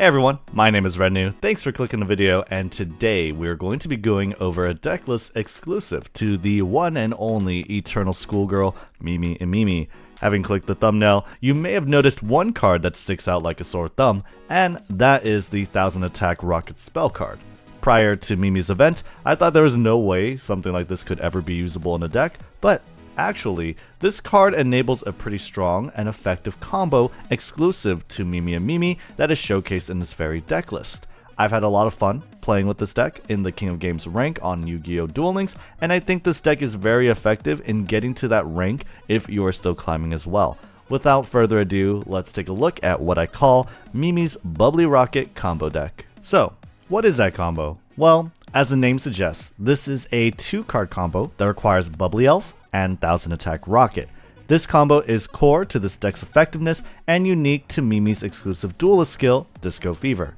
Hey everyone, my name is Rednew, thanks for clicking the video, and today we're going to be going over a deck list exclusive to the one and only Eternal Schoolgirl, Imimi. Having clicked the thumbnail, you may have noticed one card that sticks out like a sore thumb, and that is the 1000 attack rocket spell card. Prior to Mimi's event, I thought there was no way something like this could ever be usable in a deck, but actually, this card enables a pretty strong and effective combo exclusive to Imimi that is showcased in this very deck list. I've had a lot of fun playing with this deck in the King of Games rank on Yu-Gi-Oh!Duel-Links, and I think this deck is very effective in getting to that rank if you are still climbing as well. Without further ado, let's take a look at what I call Mimi's Bubbly Rocket combo deck. So, what is that combo? Well, as the name suggests, this is a 2-card combo that requires Bubbly Elf and 1000 attack rocket. This combo is core to this deck's effectiveness and unique to Mimi's exclusive duelist skill, Disco Fever.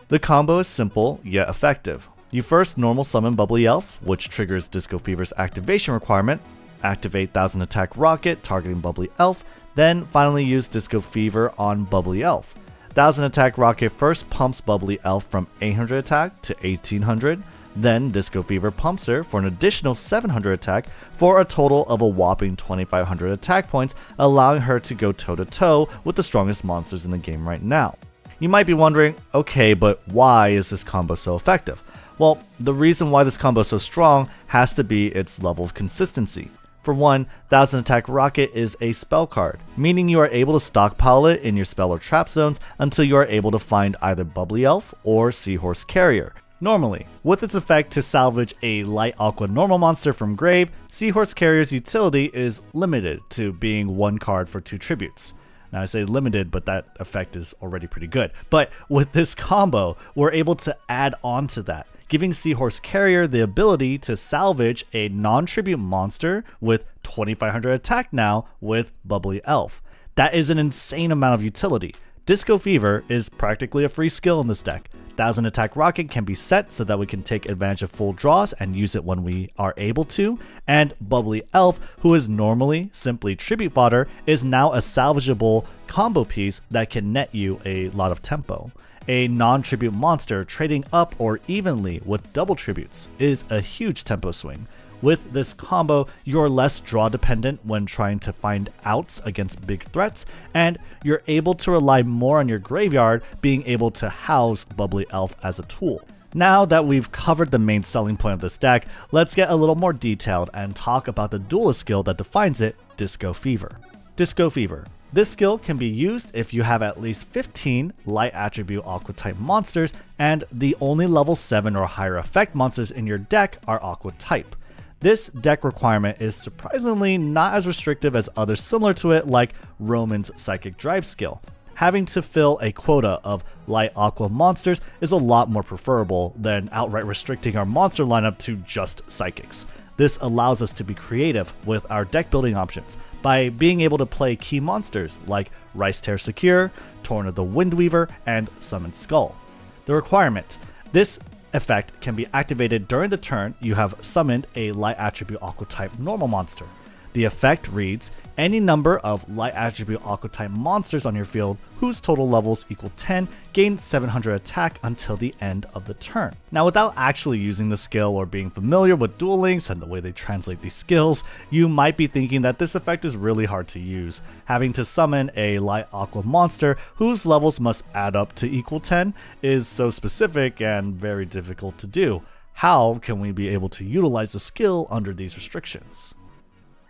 The combo is simple yet effective. You first normal summon Bubbly Elf, which triggers Disco Fever's activation requirement, activate 1000 attack rocket targeting Bubbly Elf, then finally use Disco Fever on Bubbly Elf. 1000 attack rocket first pumps Bubbly Elf from 800 attack to 1800, then Disco Fever pumps her for an additional 700 attack for a total of a whopping 2500 attack points, allowing her to go toe to toe with the strongest monsters in the game right now. You might be wondering, okay, but why is this combo so effective? Well, the reason why this combo is so strong has to be its level of consistency. For one, 1000 attack rocket is a spell card, meaning you are able to stockpile it in your spell or trap zones until you are able to find either Bubbly Elf or Seahorse Carrier. Normally, with its effect to salvage a light aqua normal monster from grave, Seahorse Carrier's utility is limited to being 1 card for 2 tributes. Now I say limited, but that effect is already pretty good. But with this combo, we're able to add on to that, giving Seahorse Carrier the ability to salvage a non-tribute monster with 2500 attack now with Bubbly Elf. That is an insane amount of utility. Disco Fever is practically a free skill in this deck. 1000 attack rocket can be set so that we can take advantage of full draws and use it when we are able to, and Bubbly Elf, who is normally simply tribute fodder, is now a salvageable combo piece that can net you a lot of tempo. A non-tribute monster trading up or evenly with double tributes is a huge tempo swing. With this combo, you're less draw dependent when trying to find outs against big threats, and you're able to rely more on your graveyard being able to house Bubbly Elf as a tool. Now that we've covered the main selling point of this deck, let's get a little more detailed and talk about the duelist skill that defines it, Disco Fever. Disco Fever. This skill can be used if you have at least 15 light attribute aqua type monsters, and the only level 7 or higher effect monsters in your deck are aqua type. This deck requirement is surprisingly not as restrictive as others similar to it, like Roman's Psychic Drive skill. Having to fill a quota of light aqua monsters is a lot more preferable than outright restricting our monster lineup to just psychics. This allows us to be creative with our deck building options by being able to play key monsters like Rice Tear Secure, Torn of the Windweaver, and Summon Skull. The requirement: this effect can be activated during the turn you have summoned a light attribute aqua type normal monster. The effect reads, any number of light attribute aqua type monsters on your field whose total levels equal 10 gain 700 attack until the end of the turn. Now, without actually using the skill or being familiar with Duel Links and the way they translate these skills, you might be thinking that this effect is really hard to use. Having to summon a light aqua monster whose levels must add up to equal 10 is so specific and very difficult to do. How can we be able to utilize the skill under these restrictions?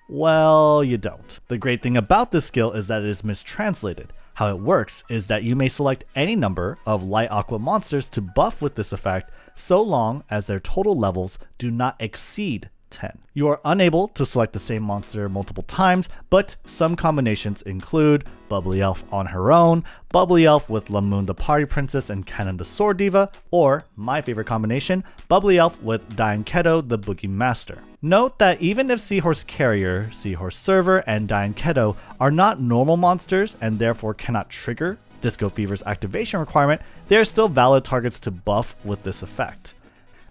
Well, you don't. The great thing about this skill is that it is mistranslated. How it works is that you may select any number of light aqua monsters to buff with this effect so long as their total levels do not exceed 10. You are unable to select the same monster multiple times, but some combinations include Bubbly Elf on her own, Bubbly Elf with Lamoon the Party Princess and Cannon the Sword Diva, or my favorite combination, Bubbly Elf with Diane Keto the Boogie Master. Note that even if Seahorse Carrier, Seahorse Server, and Diane Keto are not normal monsters and therefore cannot trigger Disco Fever's activation requirement, they are still valid targets to buff with this effect.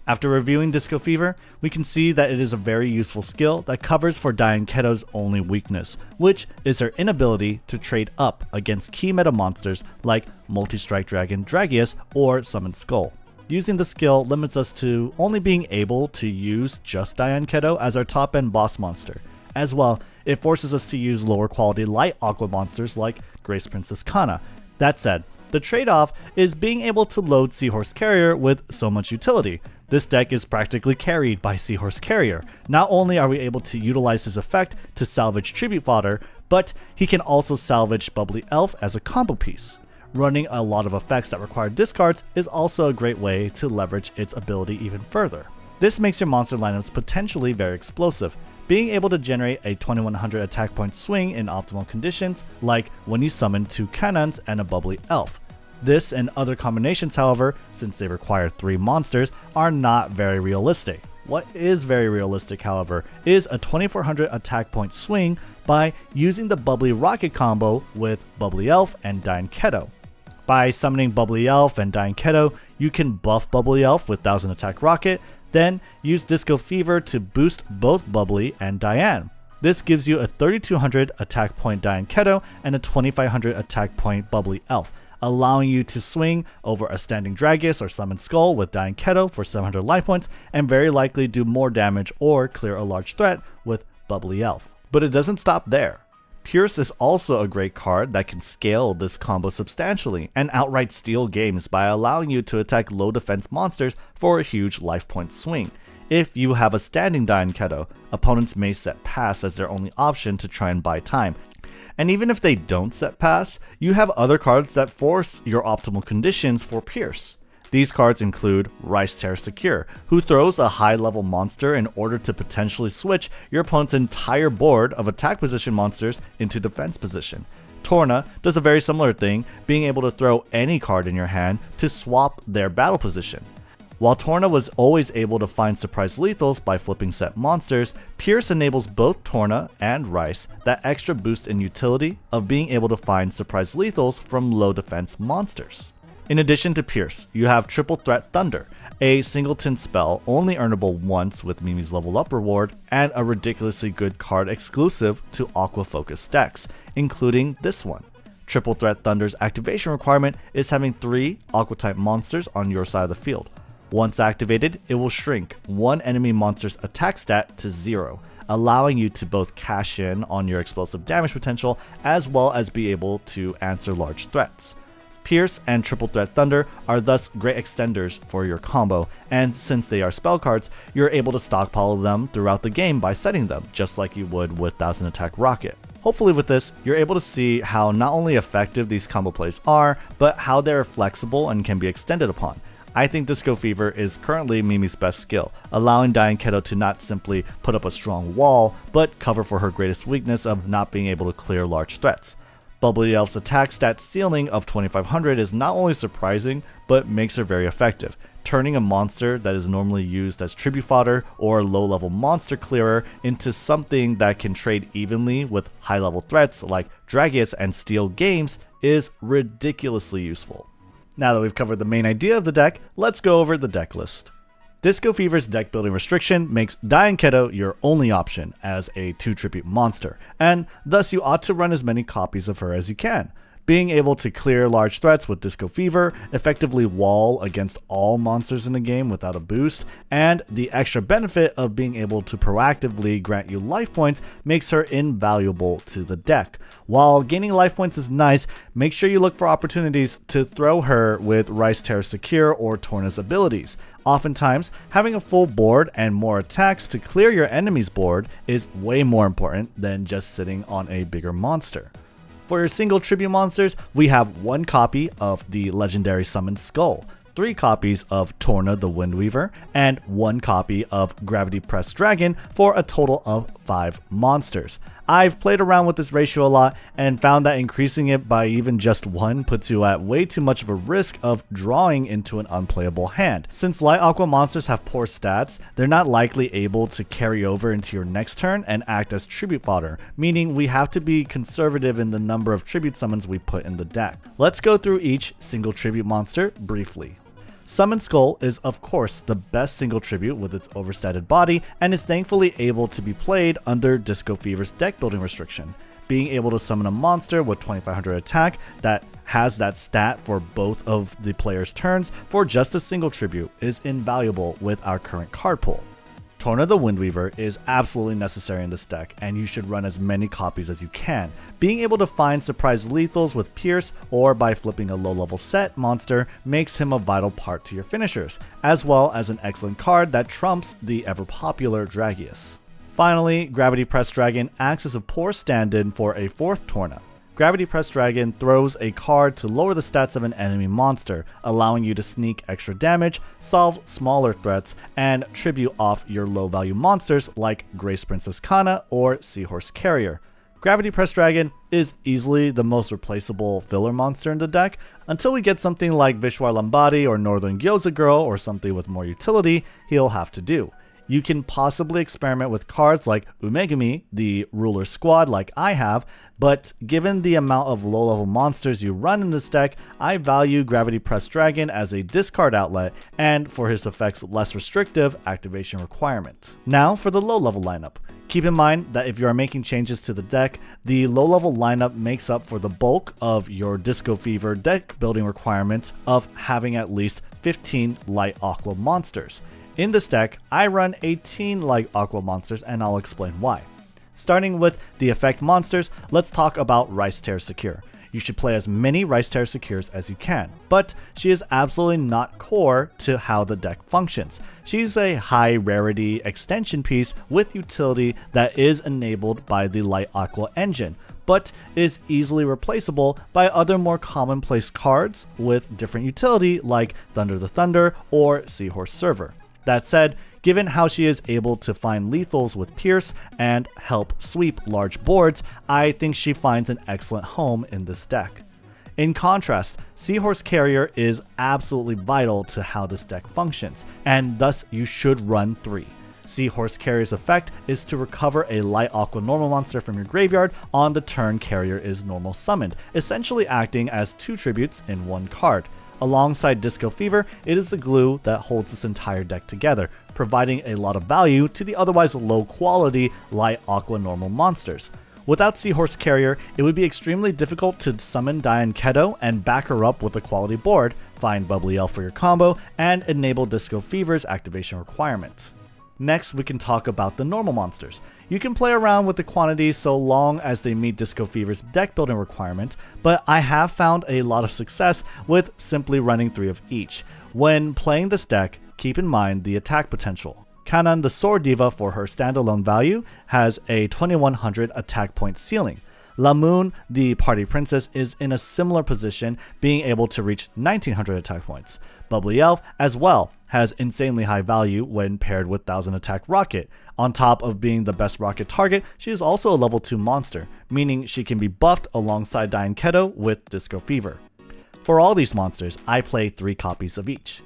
After reviewing Disco Fever, we can see that it is a very useful skill that covers for Dianketo's only weakness, which is her inability to trade up against key meta monsters like Multi-Strike Dragon Dragius or Summon Skull. Using the skill limits us to only being able to use just Dianketo as our top end boss monster. As well, it forces us to use lower quality light aqua monsters like Grace Princess Kana. That said, the trade-off is being able to load Seahorse Carrier with so much utility. This deck is practically carried by Seahorse Carrier. Not only are we able to utilize his effect to salvage tribute fodder, but he can also salvage Bubbly Elf as a combo piece. Running a lot of effects that require discards is also a great way to leverage its ability even further. This makes your monster lineups potentially very explosive, being able to generate a 2100 attack point swing in optimal conditions, like when you summon 2 cannons and a Bubbly Elf. This and other combinations, however, since they require 3 monsters, are not very realistic. What is very realistic, however, is a 2400 attack point swing by using the Bubbly Rocket combo with Bubbly Elf and Dianketo. By summoning Bubbly Elf and Dianketo, you can buff Bubbly Elf with 1000 attack rocket, then use Disco Fever to boost both Bubbly and Diane. This gives you a 3200 attack point Dianketo and a 2500 attack point Bubbly Elf, allowing you to swing over a standing Dragius or Summon Skull with Dianketo for 700 life points and very likely do more damage or clear a large threat with Bubbly Elf. But it doesn't stop there. Pierce is also a great card that can scale this combo substantially and outright steal games by allowing you to attack low defense monsters for a huge life point swing. If you have a standing Dianketo, opponents may set pass as their only option to try and buy time. And even if they don't set pass, you have other cards that force your optimal conditions for Pierce. These cards include Rice Terror Secure, who throws a high level monster in order to potentially switch your opponent's entire board of attack position monsters into defense position. Torna does a very similar thing, being able to throw any card in your hand to swap their battle position. While Torna was always able to find surprise lethals by flipping set monsters, Pierce enables both Torna and Rice that extra boost in utility of being able to find surprise lethals from low defense monsters. In addition to Pierce, you have Triple Threat Thunder, a singleton spell only earnable once with Mimi's level up reward, and a ridiculously good card exclusive to Aqua focused decks, including this one. Triple Threat Thunder's activation requirement is having 3 Aqua type monsters on your side of the field. Once activated, it will shrink one enemy monster's attack stat to 0, allowing you to both cash in on your explosive damage potential as well as be able to answer large threats. Pierce and Triple Threat Thunder are thus great extenders for your combo, and since they are spell cards, you're able to stockpile them throughout the game by setting them, just like you would with 1000 Attack Rocket. Hopefully with this, you're able to see how not only effective these combo plays are, but how they're flexible and can be extended upon. I think Disco Fever is currently Mimi's best skill, allowing Dianketo to not simply put up a strong wall, but cover for her greatest weakness of not being able to clear large threats. Bubbly Elf's attack stat ceiling of 2500 is not only surprising, but makes her very effective, turning a monster that is normally used as tribute fodder or low level monster clearer into something that can trade evenly with high level threats like Dragius and steal games is ridiculously useful. Now that we've covered the main idea of the deck, let's go over the deck list. Disco Fever's deck building restriction makes Dianketo your only option as a 2 tribute monster, and thus you ought to run as many copies of her as you can. Being able to clear large threats with Disco Fever, effectively wall against all monsters in the game without a boost, and the extra benefit of being able to proactively grant you life points makes her invaluable to the deck. While gaining life points is nice, make sure you look for opportunities to throw her with Rice Terror Secure or Torna's abilities. Oftentimes, having a full board and more attacks to clear your enemy's board is way more important than just sitting on a bigger monster. For your single tribute monsters, we have 1 copy of the legendary Summon Skull, 3 copies of Torna the Windweaver, and 1 copy of Gravity Pressed Dragon for a total of 5 monsters. I've played around with this ratio a lot and found that increasing it by even just 1 puts you at way too much of a risk of drawing into an unplayable hand. Since light aqua monsters have poor stats, they're not likely able to carry over into your next turn and act as tribute fodder, meaning we have to be conservative in the number of tribute summons we put in the deck. Let's go through each single tribute monster briefly. Summon Skull is of course the best single tribute with its overstated body and is thankfully able to be played under Disco Fever's deck building restriction. Being able to summon a monster with 2500 attack that has that stat for both of the player's turns for just a single tribute is invaluable with our current card pool. Torna the Windweaver is absolutely necessary in this deck, and you should run as many copies as you can. Being able to find surprise lethals with Pierce or by flipping a low level set monster makes him a vital part to your finishers, as well as an excellent card that trumps the ever popular Dragius. Finally, Gravity Press Dragon acts as a poor stand-in for a fourth Torna. Gravity Press Dragon throws a card to lower the stats of an enemy monster, allowing you to sneak extra damage, solve smaller threats, and tribute off your low value monsters like Grace Princess Kana or Seahorse Carrier. Gravity Press Dragon is easily the most replaceable filler monster in the deck. Until we get something like Vishwar Lambadi or Northern Gyoza Girl or something with more utility, he'll have to do. You can possibly experiment with cards like Umegami, the Ruler Squad like I have, but given the amount of low-level monsters you run in this deck, I value Gravity Press Dragon as a discard outlet and for his effect's less restrictive activation requirement. Now for the low-level lineup. Keep in mind that if you are making changes to the deck, the low-level lineup makes up for the bulk of your Disco Fever deck building requirement of having at least 15 light aqua monsters. In this deck, I run 18 light aqua monsters and I'll explain why. Starting with the effect monsters, let's talk about Rice Terror Secure. You should play as many Rice Terror Secures as you can, but she is absolutely not core to how the deck functions. She's a high rarity extension piece with utility that is enabled by the Light Aqua engine, but is easily replaceable by other more commonplace cards with different utility like Thunder the Thunder or Seahorse Server. That said, given how she is able to find lethals with Pierce and help sweep large boards, I think she finds an excellent home in this deck. In contrast, Seahorse Carrier is absolutely vital to how this deck functions, and thus you should run 3. Seahorse Carrier's effect is to recover a light aqua normal monster from your graveyard on the turn Carrier is normal summoned, essentially acting as 2 tributes in 1 card. Alongside Disco Fever, it is the glue that holds this entire deck together, providing a lot of value to the otherwise low quality light aqua normal monsters. Without Seahorse Carrier, it would be extremely difficult to summon Diane Keto and back her up with a quality board, find Bubbly Elf for your combo, and enable Disco Fever's activation requirement. Next, we can talk about the normal monsters. You can play around with the quantities so long as they meet Disco Fever's deck building requirement, but I have found a lot of success with simply running 3 of each. When playing this deck, keep in mind the attack potential. Kanan the Sword Diva, for her standalone value, has a 2100 attack point ceiling. Lamoon, the Party Princess, is in a similar position, being able to reach 1900 attack points. Bubbly Elf, as well, has insanely high value when paired with 1000 attack Rocket. On top of being the best Rocket target, she is also a level 2 monster, meaning she can be buffed alongside Diane Keto with Disco Fever. For all these monsters, I play 3 copies of each.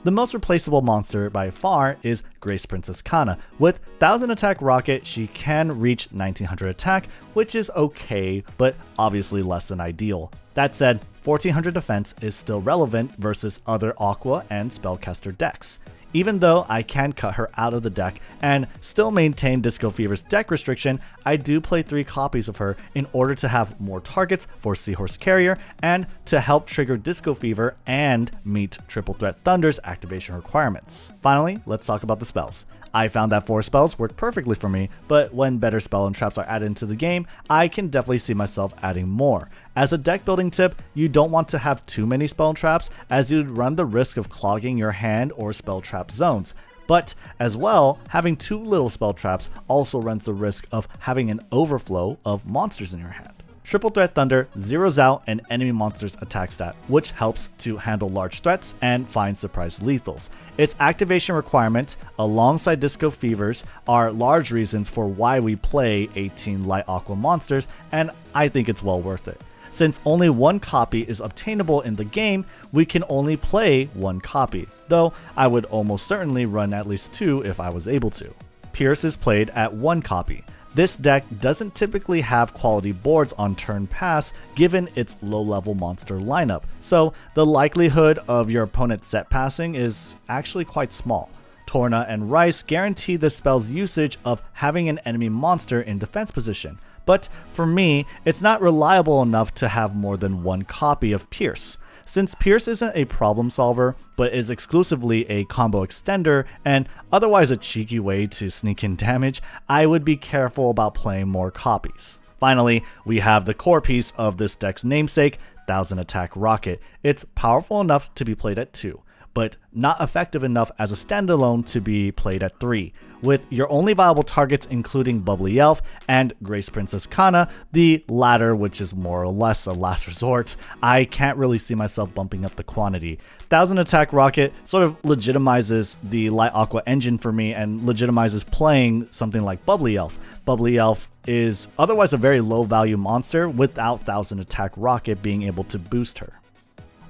The most replaceable monster by far is Grace Princess Kana. With 1000 attack Rocket, she can reach 1900 attack, which is okay, but obviously less than ideal. That said, 1400 defense is still relevant versus other Aqua and Spellcaster decks. Even though I can cut her out of the deck and still maintain Disco Fever's deck restriction, I do play 3 copies of her in order to have more targets for Seahorse Carrier and to help trigger Disco Fever and meet Triple Threat Thunder's activation requirements. Finally, let's talk about the spells. I found that 4 spells work perfectly for me, but when better spell and traps are added into the game, I can definitely see myself adding more. As a deck building tip, you don't want to have too many spell traps, as you'd run the risk of clogging your hand or spell trap zones. But as well, having too little spell traps also runs the risk of having an overflow of monsters in your hand. Triple Threat Thunder zeroes out an enemy monster's attack stat, which helps to handle large threats and find surprise lethals. Its activation requirement, alongside Disco Fevers, are large reasons for why we play 18 Light Aqua monsters, and I think it's well worth it. Since only 1 copy is obtainable in the game, we can only play 1 copy, though I would almost certainly run at least 2 if I was able to. Pierce is played at 1 copy. This deck doesn't typically have quality boards on turn pass given its low-level monster lineup, so the likelihood of your opponent set passing is actually quite small. Torna and Rice guarantee the spell's usage of having an enemy monster in defense position, but for me, it's not reliable enough to have more than one copy of Pierce. Since Pierce isn't a problem solver, but is exclusively a combo extender and otherwise a cheeky way to sneak in damage, I would be careful about playing more copies. Finally, we have the core piece of this deck's namesake, 1000 Attack Rocket. It's powerful enough to be played at 2, but not effective enough as a standalone to be played at 3. With your only viable targets including Bubbly Elf and Grace Princess Kana, the latter which is more or less a last resort, I can't really see myself bumping up the quantity. 1000 Attack Rocket sort of legitimizes the Light Aqua engine for me and legitimizes playing something like Bubbly Elf. Bubbly Elf is otherwise a very low value monster without 1000 Attack Rocket being able to boost her.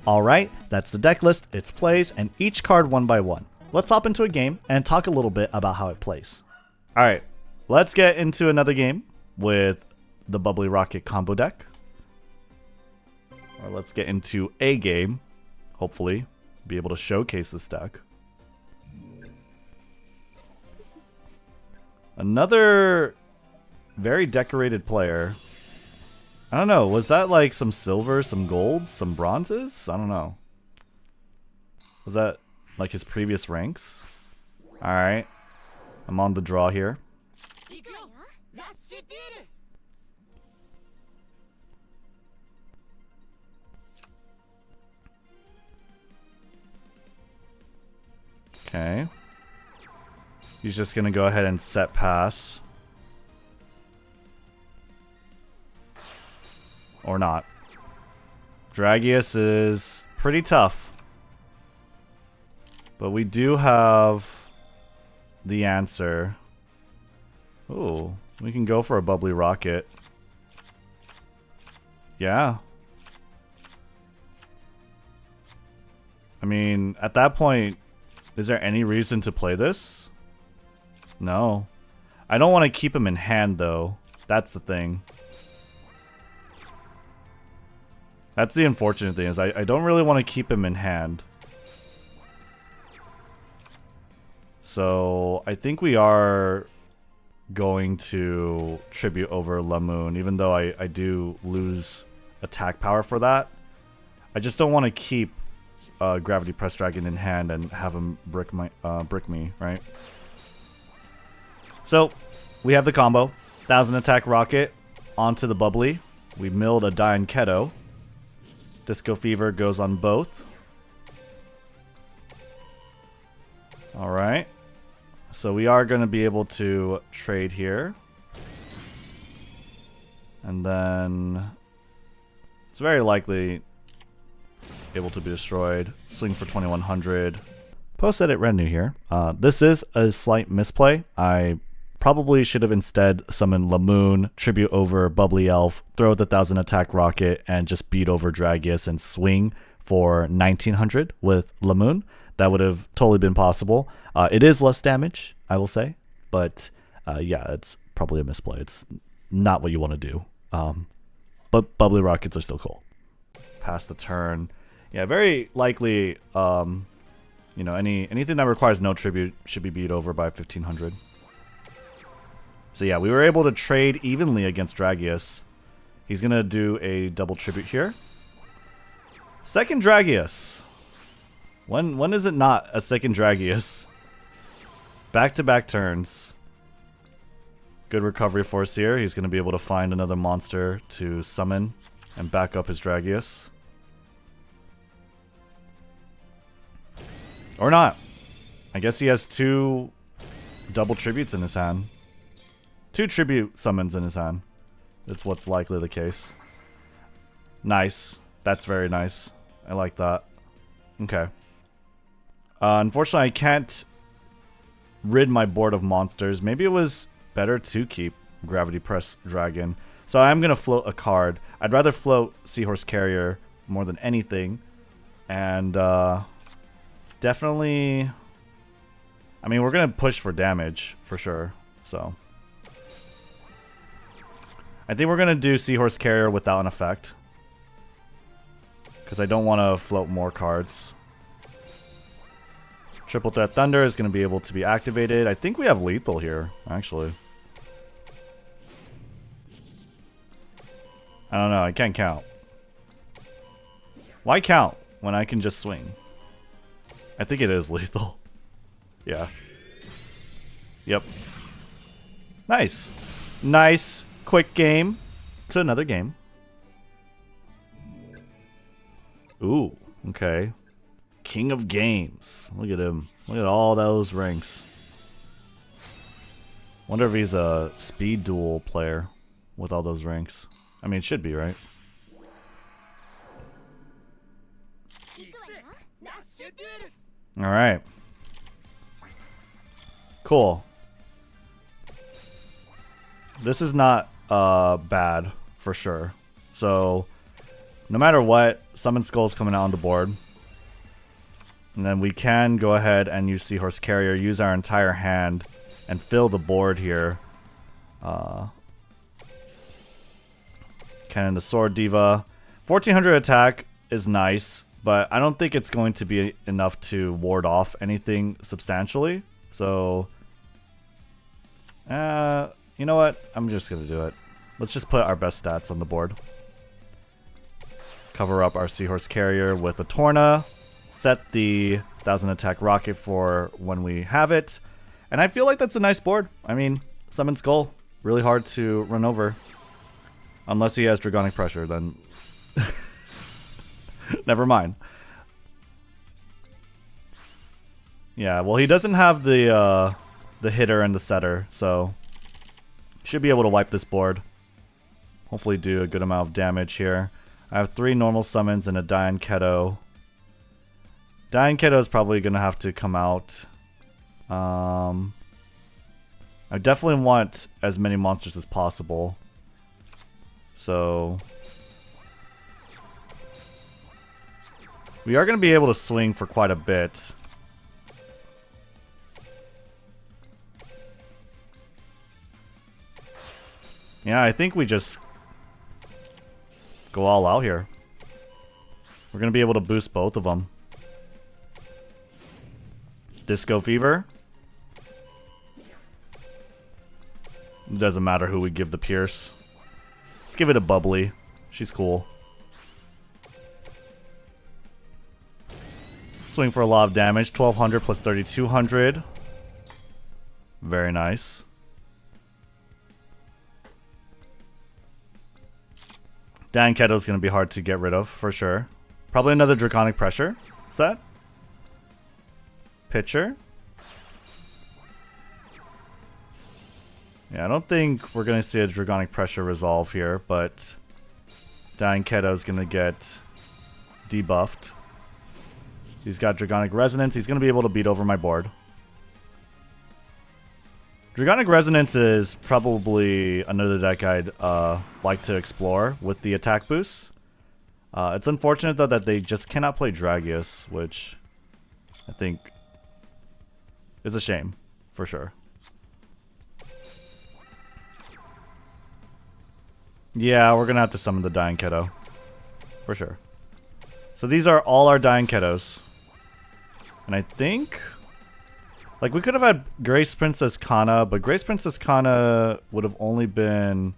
Alright, that's the deck list, its plays, and each card one by one. Let's hop into a game and talk a little bit about how it plays. Alright, let's get into another game with the Bubbly Rocket combo deck. Or let's get into a game, hopefully, be able to showcase this deck. Another very decorated player. I don't know, was that like some silver, some golds, some bronzes? I don't know. Was that like his previous ranks? Alright. I'm on the draw here. Okay. He's just gonna go ahead and set pass. Or not. Dragius is pretty tough. But we do have the answer. Ooh, we can go for a Bubbly Rocket. Yeah. I mean, at that point, is there any reason to play this? No. I don't want to keep him in hand, though. That's the thing. That's the unfortunate thing, is I don't really want to keep him in hand. So, I think we are going to tribute over Lamoon, even though I do lose attack power for that. I just don't want to keep Gravity Press Dragon in hand and have him brick me, right? So, we have the combo. 1000 Attack Rocket onto the Bubbly. We milled a Dian Keto. Disco Fever goes on both. Alright. So we are going to be able to trade here. And then it's very likely able to be destroyed. Swing for 2100. Post-edit retinue here. This is a slight misplay. I probably should have instead summoned Lamoon, tribute over Bubbly Elf, throw the 1000 Attack Rocket, and just beat over Dragius and swing for 1900 with Lamoon. That would have totally been possible. It is less damage, I will say, but yeah, it's probably a misplay. It's not what you want to do. But Bubbly Rockets are still cool. Pass the turn. Yeah, very likely, you know, anything that requires no tribute should be beat over by 1500. So yeah, we were able to trade evenly against Dragius. He's going to do a double tribute here. Second Dragius. When is it not a second Dragius? Back-to-back turns. Good recovery force here. He's going to be able to find another monster to summon and back up his Dragius. Or not. I guess he has 2 double tributes in his hand. 2 tribute summons in his hand. That's what's likely the case. Nice. That's very nice. I like that. Okay. Unfortunately, I can't rid my board of monsters. Maybe it was better to keep Gravity Press Dragon. So I'm going to float a card. I'd rather float Seahorse Carrier more than anything. And definitely... I mean, we're going to push for damage, for sure. So... I think we're going to do Seahorse Carrier without an effect. Because I don't want to float more cards. Triple Threat Thunder is going to be able to be activated. I think we have lethal here, actually. I don't know. I can't count. Why count when I can just swing? I think it is lethal. Yeah. Yep. Nice. Nice. Quick game to another game. Ooh. Okay. King of Games. Look at him. Look at all those ranks. Wonder if he's a speed duel player with all those ranks. I mean, it should be, right? Alright. Cool. This is not bad, for sure. So, no matter what, Summon Skull's coming out on the board. And then we can go ahead and use Seahorse Carrier, use our entire hand, and fill the board here. Cannon the Sword Diva. 1400 attack is nice, but I don't think it's going to be enough to ward off anything substantially. So, you know what? I'm just going to do it. Let's just put our best stats on the board. Cover up our Seahorse Carrier with a Torna. Set the 1000 attack rocket for when we have it. And I feel like that's a nice board. I mean, Summon Skull, really hard to run over. Unless he has Dragonic Pressure, then never mind. Yeah, well, he doesn't have the hitter and the setter, so should be able to wipe this board. Hopefully do a good amount of damage here. I have 3 normal summons and a Dian Keto. Dian Keto is probably going to have to come out. I definitely want as many monsters as possible. So we are going to be able to swing for quite a bit. Yeah, I think we just go all out here. We're going to be able to boost both of them. Disco Fever. It doesn't matter who we give the Pierce. Let's give it a Bubbly. She's cool. Swing for a lot of damage. 1200 plus 3200. Very nice. Dan Keto's going to be hard to get rid of, for sure. Probably another Draconic Pressure set. Pitcher. Yeah, I don't think we're going to see a Dragonic Pressure resolve here, but Dian Keto's going to get debuffed. He's got Dragonic Resonance. He's going to be able to beat over my board. Dragonic Resonance is probably another deck I'd like to explore with the attack boost. It's unfortunate, though, that they just cannot play Dragius, which I think is a shame, for sure. Yeah, we're going to have to summon the Dian Keto. For sure. So these are all our Dian Ketos. And I think... like, we could have had Grace Princess Kana, but Grace Princess Kana would have only been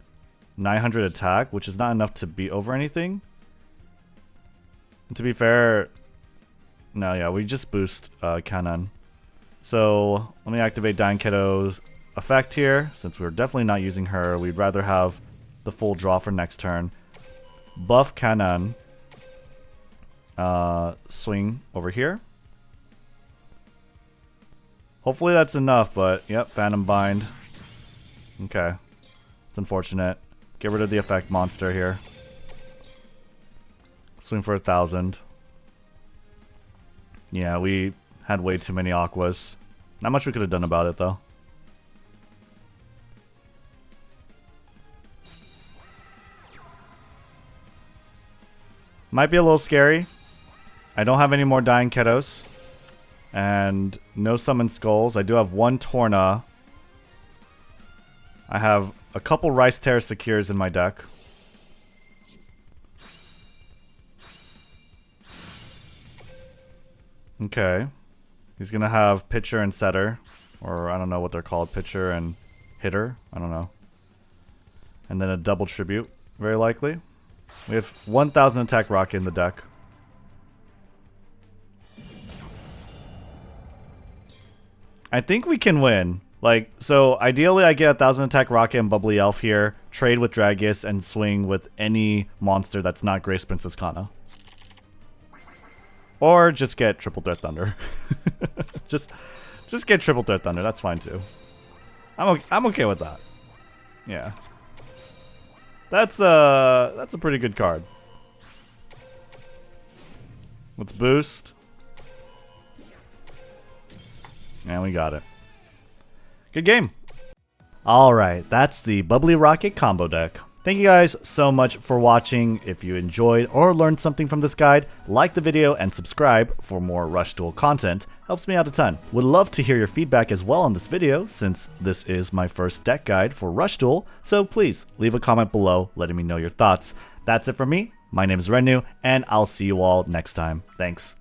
900 attack, which is not enough to beat over anything. And to be fair... no, yeah, we just boost Kanan. So, let me activate Dian Keto's effect here. Since we're definitely not using her, we'd rather have the full draw for next turn. Buff Kanan. Swing over here. Hopefully that's enough, but yep, Phantom Bind. Okay. It's unfortunate. Get rid of the effect monster here. Swing for 1000. Yeah, we had way too many Aquas. Not much we could have done about it, though. Might be a little scary. I don't have any more Dian Ketos. And no Summon Skulls. I do have one Torna. I have a couple Rice Terror Secures in my deck. Okay. He's gonna have pitcher and setter. Or I don't know what they're called. Pitcher and hitter. I don't know. And then a double tribute. Very likely. We have 1000 attack rocket in the deck. I think we can win. Like, so ideally I get 1000 attack rocket and Bubbly Elf here. Trade with Dragus and swing with any monster that's not Grace Princess Kana. Or just get Triple Threat Thunder. just get Triple Threat Thunder. That's fine too. I'm okay with that. Yeah. That's a pretty good card. Let's boost. And we got it. Good game. Alright, that's the Bubbly Rocket combo deck. Thank you guys so much for watching. If you enjoyed or learned something from this guide, like the video and subscribe for more Rush Duel content. Helps me out a ton. Would love to hear your feedback as well on this video, since this is my first deck guide for Rush Duel, so please leave a comment below letting me know your thoughts. That's it for me. My name is Renu, and I'll see you all next time. Thanks.